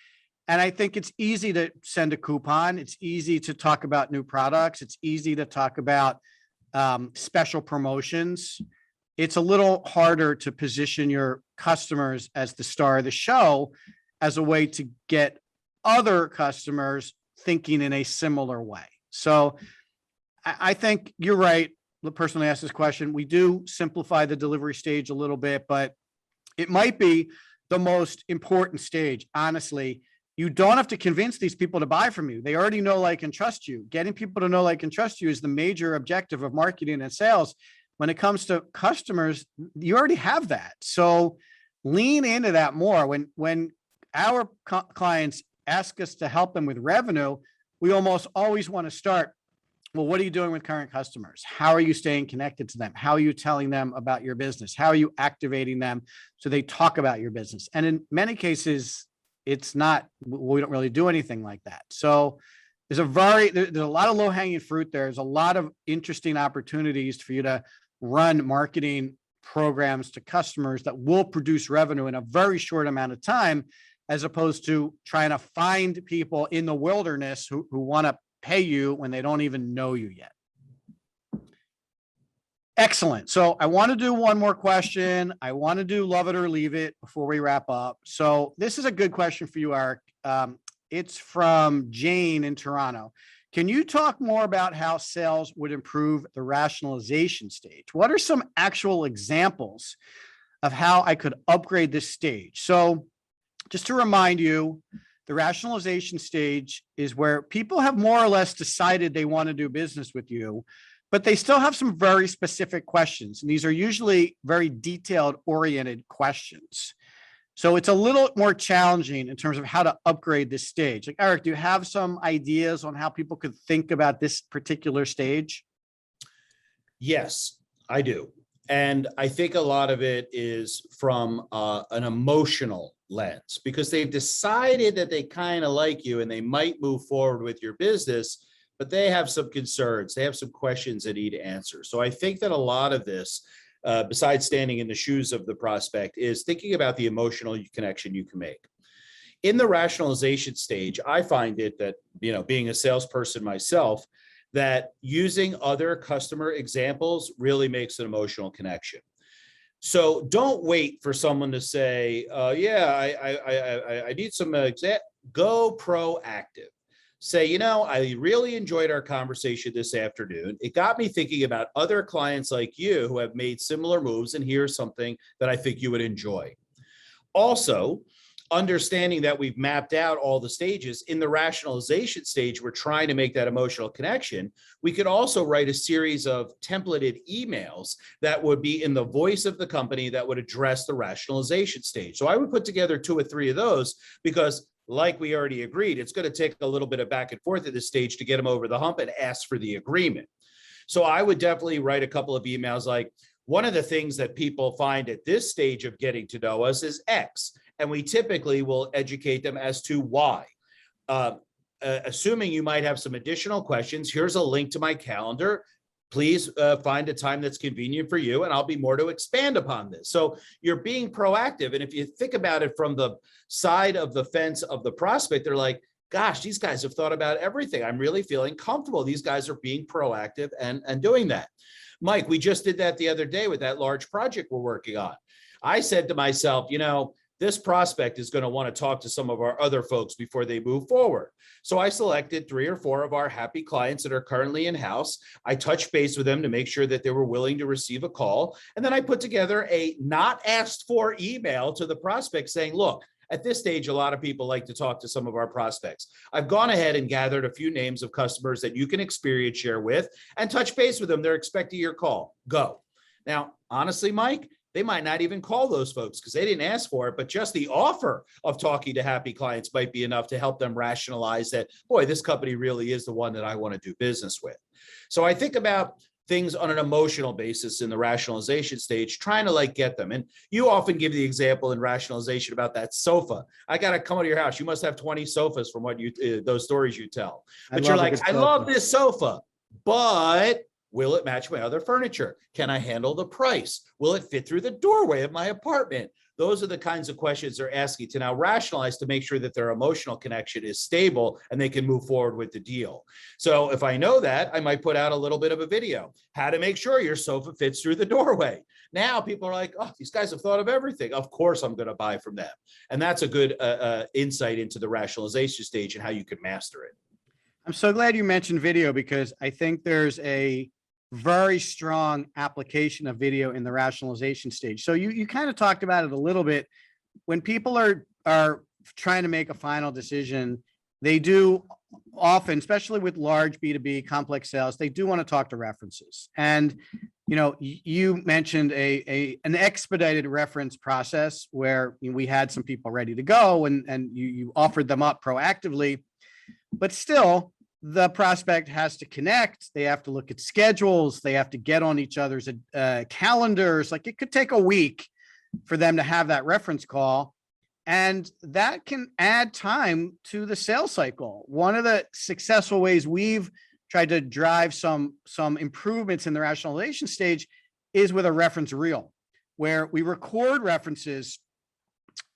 And I think it's easy to send a coupon. It's easy to talk about new products. It's easy to talk about special promotions. It's a little harder to position your customers as the star of the show as a way to get other customers thinking in a similar way. So I think you're right. The person who asked this question, we do simplify the delivery stage a little bit, but it might be the most important stage. Honestly, you don't have to convince these people to buy from you. They already know, like, and trust you. Getting people to know, like, and trust you is the major objective of marketing and sales. When it comes to customers, you already have that. So lean into that more. When our clients ask us to help them with revenue, we almost always want to start, well, what are you doing with current customers? How are you staying connected to them? How are you telling them about your business? How are you activating them so they talk about your business? And in many cases, it's not, we don't really do anything like that. So there's a lot of low-hanging fruit. There's a lot of interesting opportunities for you to run marketing programs to customers that will produce revenue in a very short amount of time, as opposed to trying to find people in the wilderness who want to pay you when they don't even know you yet. Excellent. So I want to do one more question. I want to do love it or leave it before we wrap up. So this is a good question for you, Eric. It's from Jane in Toronto. Can you talk more about how sales would improve the rationalization stage? What are some actual examples of how I could upgrade this stage? So just to remind you, the rationalization stage is where people have more or less decided they want to do business with you, but they still have some very specific questions. And these are usually very detailed oriented questions. So it's a little more challenging in terms of how to upgrade this stage. Like, Eric, do you have some ideas on how people could think about this particular stage? Yes, I do. And I think a lot of it is from an emotional lens because they've decided that they kind of like you and they might move forward with your business, but they have some concerns. They have some questions that need answers. So I think that a lot of this, besides standing in the shoes of the prospect, is thinking about the emotional connection you can make. In the rationalization stage, I find it that, being a salesperson myself, that using other customer examples really makes an emotional connection. So don't wait for someone to say, I need some go proactive. Say, I really enjoyed our conversation this afternoon. It got me thinking about other clients like you who have made similar moves, and here's something that I think you would enjoy. Also, understanding that we've mapped out all the stages in the rationalization stage, we're trying to make that emotional connection. We could also write a series of templated emails that would be in the voice of the company that would address the rationalization stage. So I would put together 2 or 3 of those because, like we already agreed, it's going to take a little bit of back and forth at this stage to get them over the hump and ask for the agreement. So I would definitely write a couple of emails like, one of the things that people find at this stage of getting to know us is X, and we typically will educate them as to why. Assuming you might have some additional questions, here's a link to my calendar. Please find a time that's convenient for you, and I'll be more to expand upon this. So you're being proactive. And if you think about it from the side of the fence of the prospect, they're like, gosh, these guys have thought about everything. I'm really feeling comfortable. These guys are being proactive and doing that. Mike, we just did that the other day with that large project we're working on. I said to myself, this prospect is going to want to talk to some of our other folks before they move forward. So I selected 3 or 4 of our happy clients that are currently in-house. I touched base with them to make sure that they were willing to receive a call. And then I put together a not asked for email to the prospect saying, look, at this stage, a lot of people like to talk to some of our prospects. I've gone ahead and gathered a few names of customers that you can experience share with and touch base with them. They're expecting your call. Go. Now, honestly, Mike, they might not even call those folks because they didn't ask for it, but just the offer of talking to happy clients might be enough to help them rationalize that, boy, this company really is the one that I want to do business with. So I think about things on an emotional basis in the rationalization stage, trying to get them. And you often give the example in rationalization about that sofa. I got to come to your house. You must have 20 sofas from what those stories you tell. But you're like, I love this sofa, but will it match my other furniture? Can I handle the price? Will it fit through the doorway of my apartment? Those are the kinds of questions they're asking to now rationalize to make sure that their emotional connection is stable and they can move forward with the deal. So if I know that, I might put out a little bit of a video, how to make sure your sofa fits through the doorway. Now people are like, oh, these guys have thought of everything. Of course I'm going to buy from them. And that's a good insight into the rationalization stage and how you can master it. I'm so glad you mentioned video because I think there's a very strong application of video in the rationalization stage. So you kind of talked about it a little bit. When people are trying to make a final decision, they do often, especially with large B2B complex sales, they do want to talk to references. And you mentioned an expedited reference process where we had some people ready to go and you offered them up proactively, but still the prospect has to connect. They have to look at schedules. They have to get on each other's calendars. It could take a week for them to have that reference call. And that can add time to the sales cycle. One of the successful ways we've tried to drive some improvements in the rationalization stage is with a reference reel, where we record references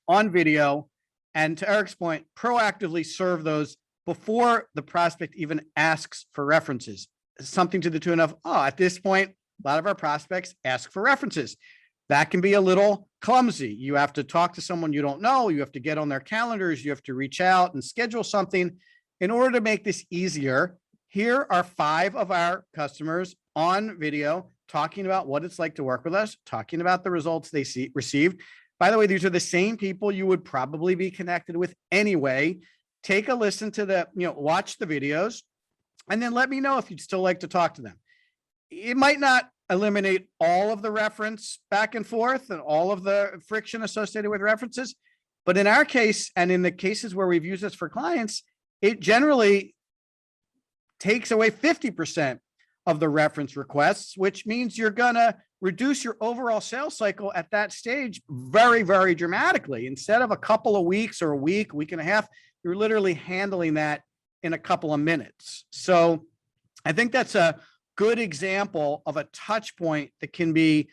on video and, to Eric's point, proactively serve those before the prospect even asks for references. Something to the tune of, at this point, a lot of our prospects ask for references. That can be a little clumsy. You have to talk to someone you don't know. You have to get on their calendars. You have to reach out and schedule something. In order to make this easier, here are 5 of our customers on video talking about what it's like to work with us, talking about the results they received. By the way, these are the same people you would probably be connected with anyway. Take a listen to the, watch the videos, and then let me know if you'd still like to talk to them. It might not eliminate all of the reference back and forth and all of the friction associated with references. But in our case, and in the cases where we've used this for clients, it generally takes away 50% of the reference requests, which means you're going to reduce your overall sales cycle at that stage very, very dramatically. Instead of a couple of weeks or a week and a half, you're literally handling that in a couple of minutes. So I think that's a good example of a touch point that can be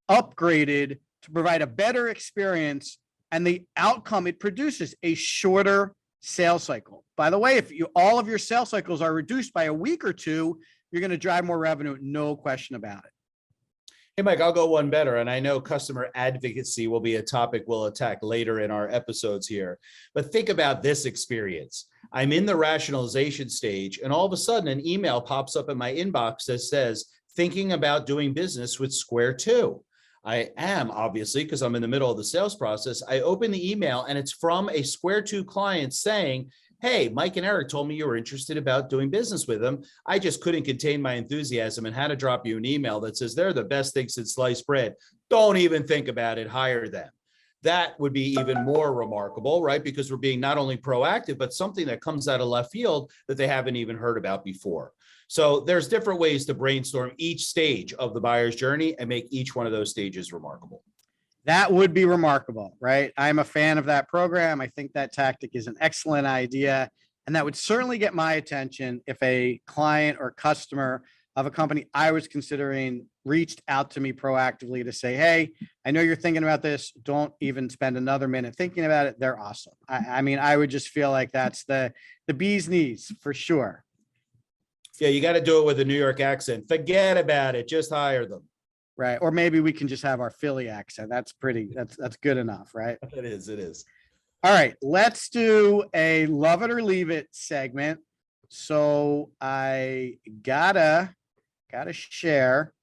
upgraded to provide a better experience, and the outcome it produces a shorter sales cycle. By the way, if all of your sales cycles are reduced by a week or two, you're going to drive more revenue, no question about it. Hey, Mike, I'll go one better. And I know customer advocacy will be a topic we'll attack later in our episodes here. But think about this experience. I'm in the rationalization stage, and all of a sudden an email pops up in my inbox that says, thinking about doing business with Square 2. I am, obviously, because I'm in the middle of the sales process. I open the email and it's from a Square 2 client saying, hey, Mike and Eric told me you were interested about doing business with them. I just couldn't contain my enthusiasm and had to drop you an email that says they're the best thing since sliced bread. Don't even think about it. Hire them. That would be even more remarkable, right? Because we're being not only proactive, but something that comes out of left field that they haven't even heard about before. So there's different ways to brainstorm each stage of the buyer's journey and make each one of those stages remarkable. That would be remarkable, right? I'm a fan of that program. I think that tactic is an excellent idea. And that would certainly get my attention if a client or customer of a company I was considering reached out to me proactively to say, hey, I know you're thinking about this. Don't even spend another minute thinking about it. They're awesome. I mean, I would just feel like that's the bee's knees for sure. Yeah, you got to do it with a New York accent. Forget about it. Just hire them. Right. Or maybe we can just have our Philly accent. That's good enough, right? It is. All right. Let's do a love it or leave it segment. So I gotta share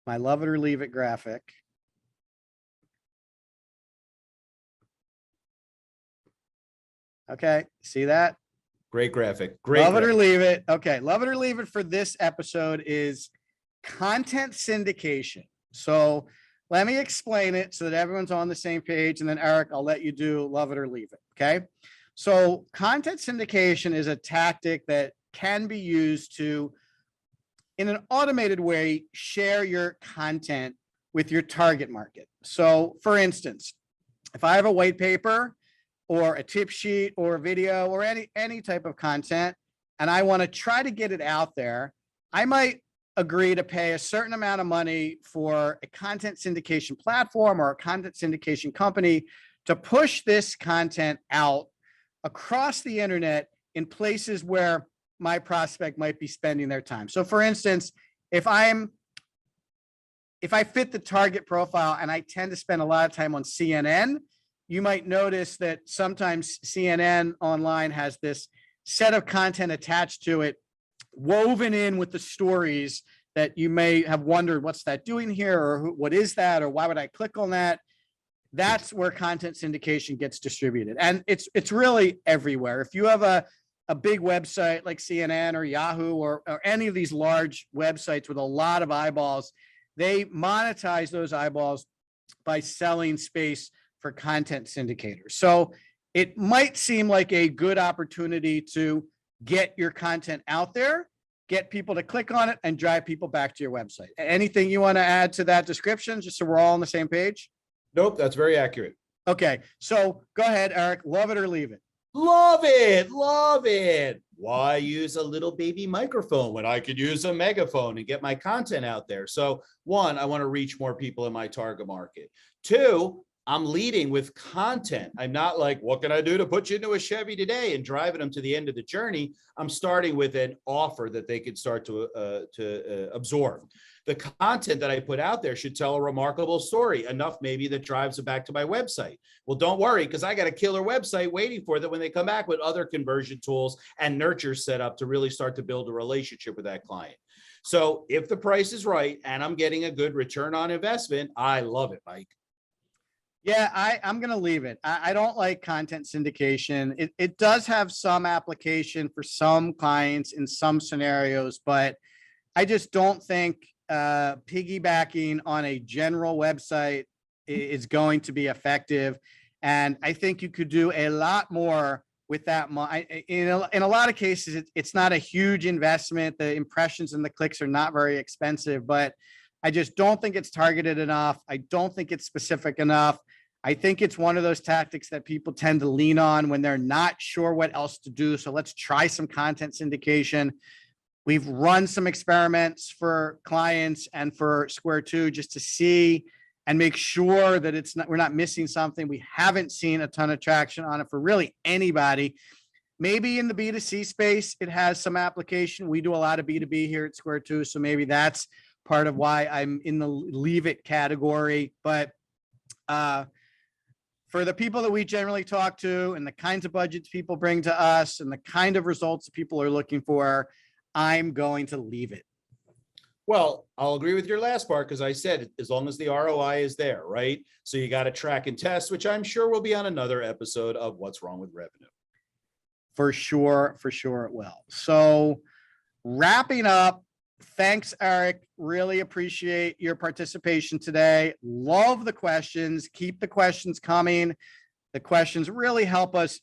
my love it or leave it graphic. Okay. See that? Great graphic. Great. Love it or leave it. Okay. Love it or leave it for this episode is content syndication. So let me explain it so that everyone's on the same page. And then Eric, I'll let you do love it or leave it. Okay. So content syndication is a tactic that can be used to, in an automated way, share your content with your target market. So for instance, if I have a white paper or a tip sheet or a video or any type of content, and I want to try to get it out there, I might agree to pay a certain amount of money for a content syndication platform or a content syndication company to push this content out across the internet in places where my prospect might be spending their time. So for instance, if I fit the target profile and I tend to spend a lot of time on CNN, you might notice that sometimes CNN online has this set of content attached to it, woven in with the stories that you may have wondered, what's that doing here? Or what is that? Or why would I click on that? That's where content syndication gets distributed. And it's really everywhere. If you have a big website like CNN or Yahoo or any of these large websites with a lot of eyeballs, they monetize those eyeballs by selling space for content syndicators. So it might seem like a good opportunity to get your content out there, get people to click on it, and drive people back to your website. Anything you want to add to that description, just so we're all on the same page? Nope, that's very accurate. Okay, so go ahead, Eric. Love it or leave it. Love it. Love it. Why use a little baby microphone when I could use a megaphone and get my content out there? So one, I want to reach more people in my target market. Two, I'm leading with content. I'm not like, what can I do to put you into a Chevy today and driving them to the end of the journey? I'm starting with an offer that they could start to absorb. The content that I put out there should tell a remarkable story, enough maybe that drives them back to my website. Well, don't worry, because I got a killer website waiting for them when they come back with other conversion tools and nurture set up to really start to build a relationship with that client. So if the price is right and I'm getting a good return on investment, I love it, Mike. Yeah, I'm going to leave it. I don't like content syndication. It does have some application for some clients in some scenarios, but I just don't think piggybacking on a general website is going to be effective. And I think you could do a lot more with that. In a lot of cases, it's not a huge investment. The impressions and the clicks are not very expensive, but I just don't think it's targeted enough. I don't think it's specific enough. I think it's one of those tactics that people tend to lean on when they're not sure what else to do. So let's try some content syndication. We've run some experiments for clients and for Square 2 just to see and make sure that we're not missing something. We haven't seen a ton of traction on it for really anybody. Maybe in the B2C space, it has some application. We do a lot of B2B here at Square 2, so maybe that's part of why I'm in the leave it category. But for the people that we generally talk to and the kinds of budgets people bring to us and the kind of results that people are looking for, I'm going to leave it. Well, I'll agree with your last part, because I said as long as the ROI is there, right? So you got to track and test, which I'm sure will be on another episode of What's Wrong with Revenue. For sure it will. So wrapping up, thanks, Eric. Really appreciate your participation today. Love the questions. Keep the questions coming. The questions really help us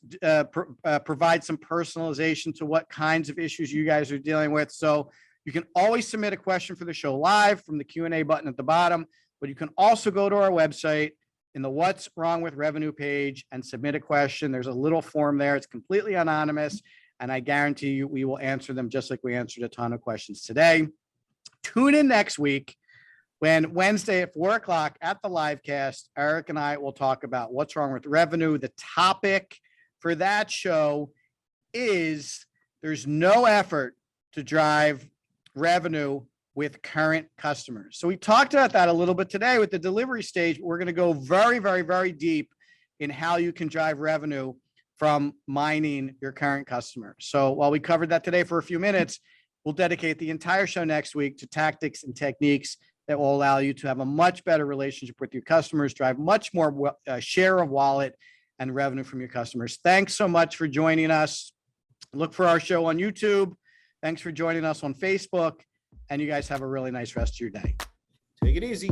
provide some personalization to what kinds of issues you guys are dealing with. So you can always submit a question for the show live from the Q&A button at the bottom, but you can also go to our website in the What's Wrong with Revenue page and submit a question. There's a little form there. It's completely anonymous, and I guarantee you we will answer them just like we answered a ton of questions today. Tune in next week when Wednesday at 4 o'clock at the live cast, Eric and I will talk about what's wrong with revenue. The topic for that show is there's no effort to drive revenue with current customers. So we talked about that a little bit today with the delivery stage. We're going to go very, very, very deep in how you can drive revenue from mining your current customers. So while we covered that today for a few minutes, we'll dedicate the entire show next week to tactics and techniques that will allow you to have a much better relationship with your customers, drive much more share of wallet and revenue from your customers. Thanks so much for joining us. Look for our show on YouTube. Thanks for joining us on Facebook. And you guys have a really nice rest of your day. Take it easy.